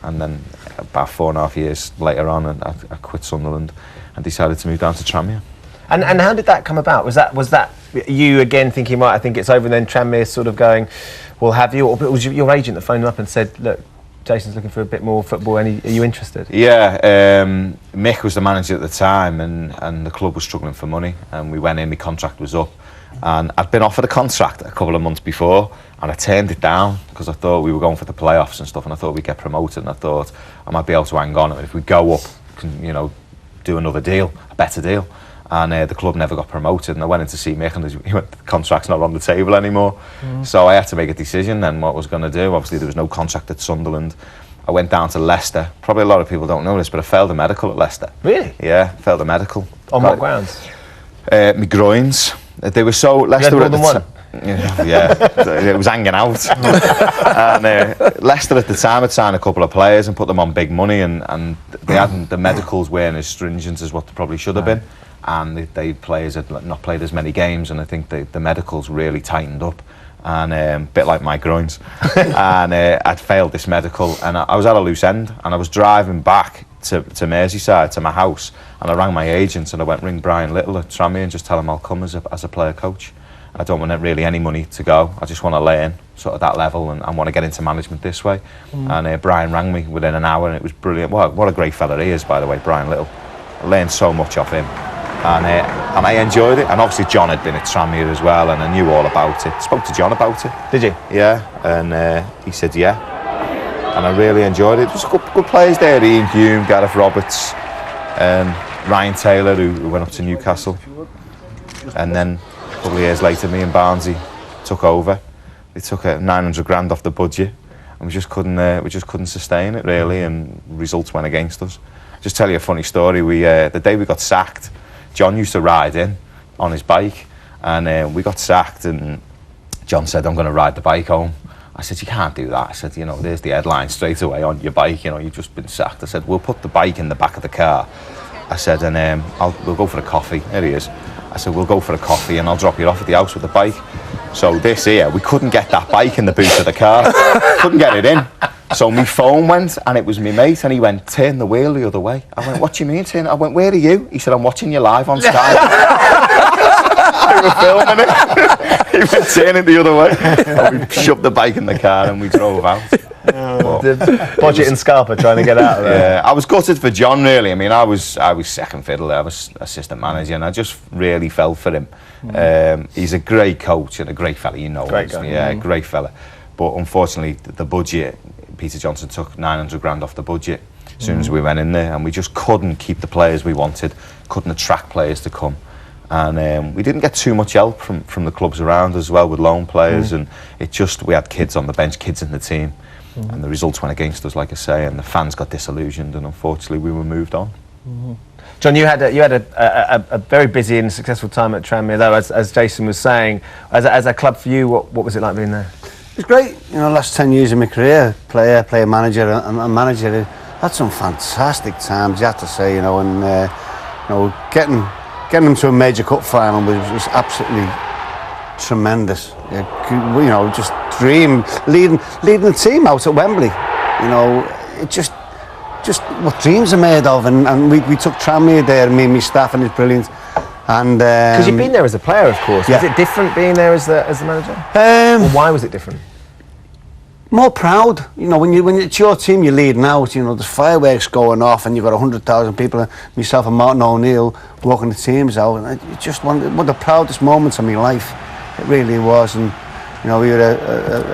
and then about 4.5 years later on, I quit Sunderland and decided to move down to Tranmere. And how did that come about? Was that you again thinking, right, I think it's over, and then Tranmere sort of going, we'll have you, or was your agent that phoned him up and said, look, Jason's looking for a bit more football, are you interested? Yeah, Mick was the manager at the time, and the club was struggling for money, and we went in, my contract was up, and I'd been offered a contract a couple of months before, and I turned it down because I thought we were going for the playoffs and stuff, and I thought we'd get promoted, and I thought I might be able to hang on, and if we go up, you know, do another deal, a better deal. And the club never got promoted, and I went in to see Mick, and he went, the contract's not on the table anymore. So I had to make a decision then what I was going to do. Obviously there was no contract at Sunderland. I went down to Leicester. Probably a lot of people don't know this, but I failed a medical at Leicester. Really? Yeah, failed a medical. On what grounds? My groins. They were so... Leicester you had more than one? Yeah, it was hanging out. And Leicester at the time had signed a couple of players and put them on big money, and they hadn't, the medicals weren't as stringent as what they probably should have been. And players had not played as many games, and I think the medicals really tightened up, and a bit like my groins. And I'd failed this medical, and I was at a loose end, and I was driving back to Merseyside, to my house, and I rang my agent, and I went, ring Brian Little at Tranmere and just tell him I'll come as a player coach. I don't want really any money to go, I just want to learn sort of that level, and I want to get into management this way. And Brian rang me within an hour, and it was brilliant. What a great fella he is, by the way, Brian Little. I learned so much off him. And I enjoyed it, and obviously John had been at Tranmere as well, and I knew all about it. Spoke to John about it. Did you? Yeah, and he said yeah, and I really enjoyed it. There was good players there, Ian Hume, Gareth Roberts, Ryan Taylor, who went up to Newcastle, and then a couple of years later me and Barnsley took over. They took 900 grand off the budget, and we just couldn't sustain it really, and results went against us. Just tell you a funny story. The day we got sacked, John used to ride in on his bike, and we got sacked, and John said, I'm going to ride the bike home. I said, you can't do that. I said, you know, there's the headline straight away on your bike, you know, you've just been sacked. I said, we'll put the bike in the back of the car. I said, and we'll go for a coffee. There he is. I said, we'll go for a coffee, and I'll drop you off at the house with the bike. So this here, we couldn't get that bike in the boot of the car. Couldn't get it in. So my phone went, and it was my mate, and he went, turn the wheel the other way. I went, what do you mean turn? I went, where are you? He said, I'm watching you live on Sky. They were filming it. He went, turn it the other way. And we shoved the bike in the car, and we drove out. Bodgett and Scarpa trying to get out of there. Yeah, I was gutted for John, really. I mean, I was second fiddle. I was assistant manager, and I just really fell for him. He's a great coach and a great fella, you know. Great guy. Yeah, great fella. But unfortunately, the budget, Peter Johnson took 900 grand off the budget as soon as we went in there, and we just couldn't keep the players we wanted, couldn't attract players to come. And we didn't get too much help from the clubs around as well with loan players, and we had kids on the bench, kids in the team, and the results went against us, like I say, and the fans got disillusioned, and unfortunately we were moved on. John, you had a very busy and successful time at Tranmere, though, as Jason was saying. As a club for you, what was it like being there? It was great. You know, last 10 years of my career, player, manager, and manager. Had some fantastic times, you have to say. You know, and you know, getting them to a major cup final was absolutely tremendous. You know, just leading the team out at Wembley. You know, it just what dreams are made of, and we took Tranmere there, me and my staff, and it's brilliant. And because you've been there as a player, of course. Yeah. Was it different being there as the manager? Or why was it different? More proud. You know, when it's your team you're leading out, you know, there's fireworks going off, and you've got 100,000 people, myself and Martin O'Neill, walking the teams out, and it's just one of the proudest moments of my life. It really was. And you know, we were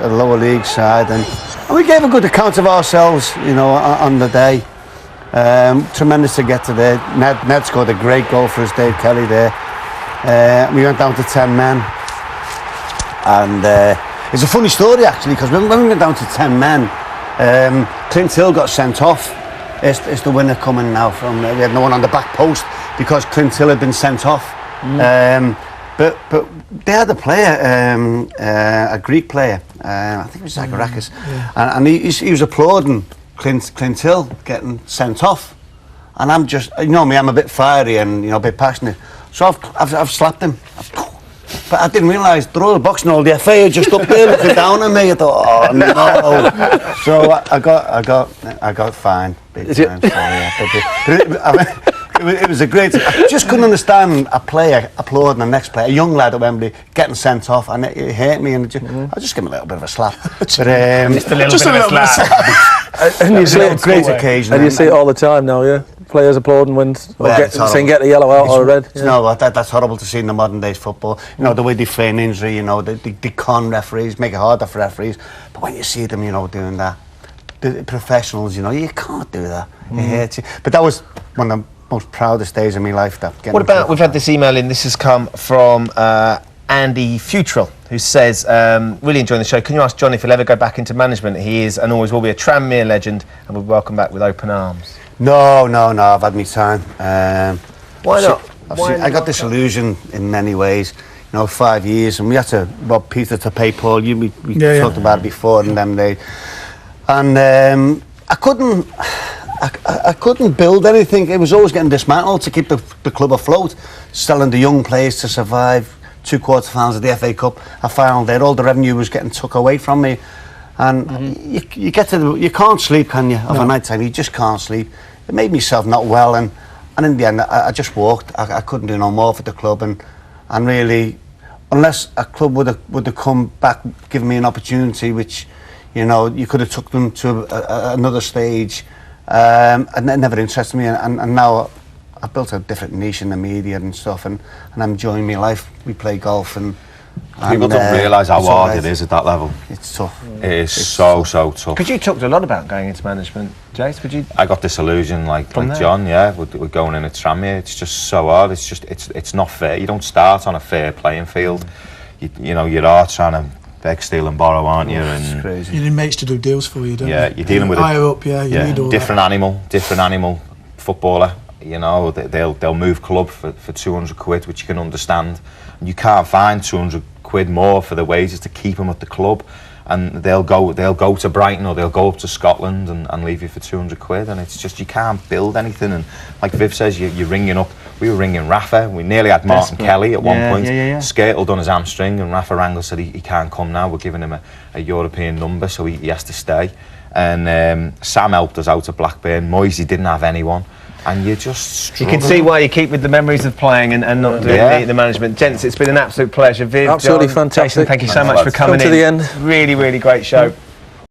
a lower league side, and we gave a good account of ourselves, you know, on the day. Tremendous to get to there. Ned scored a great goal for us, Dave Kelly there. We went down to 10 men, and it's a funny story actually, because when we went down to 10 men, Clint Hill got sent off. It's the winner coming now from. We had no one on the back post because Clint Hill had been sent off. But they had a player, a Greek player, I think it was Zagorakis, and he was applauding Clint Hill getting sent off, and I'm just, you know me, I'm a bit fiery and, you know, a bit passionate, so I've slapped him. But I didn't realise the Royal Boxing Hall, the FA, just up there looking down at me. I thought, oh no. So I got fined big time. So, yeah. It was a great. I just couldn't understand a player applauding the next player, a young lad at Wembley getting sent off, and it hurt me. And I just give him a little bit of a slap. But, just a little bit of a slap. And you see it great occasion. And you see it all the time now, yeah. Players applauding when saying get a yellow out or a red. Yeah. No, that's horrible to see in the modern days football. You know, the way they feign injury, you know, they con referees, make it harder for referees. But when you see them, you know, doing that, the professionals, you know, you can't do that. It hurts you. But that was one of the most proudest days of my life. What about, we've had this email in, this has come from Andy Futrell, who says, really enjoying the show. Can you ask John if he'll ever go back into management? He is and always will be a Tranmere legend and will be welcomed back with open arms. No, I've had my time. Why not? I got disillusioned in many ways. You know, 5 years, and we had to rob Peter to pay Paul. We talked about it before in them days. And I couldn't build anything. It was always getting dismantled to keep the club afloat, selling the young players to survive. 2 quarter-finals of the FA Cup, a final there. All the revenue was getting took away from me. And you get to you can't sleep, can you? Of a night time, you just can't sleep. It made myself not well, and in the end, I just walked. I couldn't do no more for the club, and really, unless a club would have come back, given me an opportunity, which, you know, you could have took them to another stage, and it never interested me. And now I've built a different niche in the media and stuff, and I'm enjoying my life. We play golf and. People don't realise how hard it is at that level. It's tough. It is so tough. Because you talked a lot about going into management, Jace. Would you? I got disillusioned, like John. Yeah, we're going in at Tranmere. It's just so hard. It's just it's not fair. You don't start on a fair playing field. You know, you are trying to beg, steal, and borrow, aren't you? And it's crazy. You need mates to do deals for you, don't you? Yeah, you're dealing with higher up. Yeah, you need all different animal footballer. You know, they'll move club for 200 quid, which you can understand. And you can't find 200 quid more for the wages to keep them at the club, and they'll go to Brighton or they'll go up to Scotland and leave you for 200 quid, and it's just, you can't build anything. And like Viv says, you're ringing up. We were ringing Rafa. We nearly had Martin Kelly at one point. Skirtle done his hamstring, and Rafa Rangel said he can't come now. We're giving him a European number, so he has to stay. And Sam helped us out at Blackburn. Moisey didn't have anyone. And you just struggle. You can see why you keep with the memories of playing and not doing the management. Gents, it's been an absolute pleasure. Viv, absolutely John, fantastic. Jason, thank you so much for coming in. To the end. Really, really great show.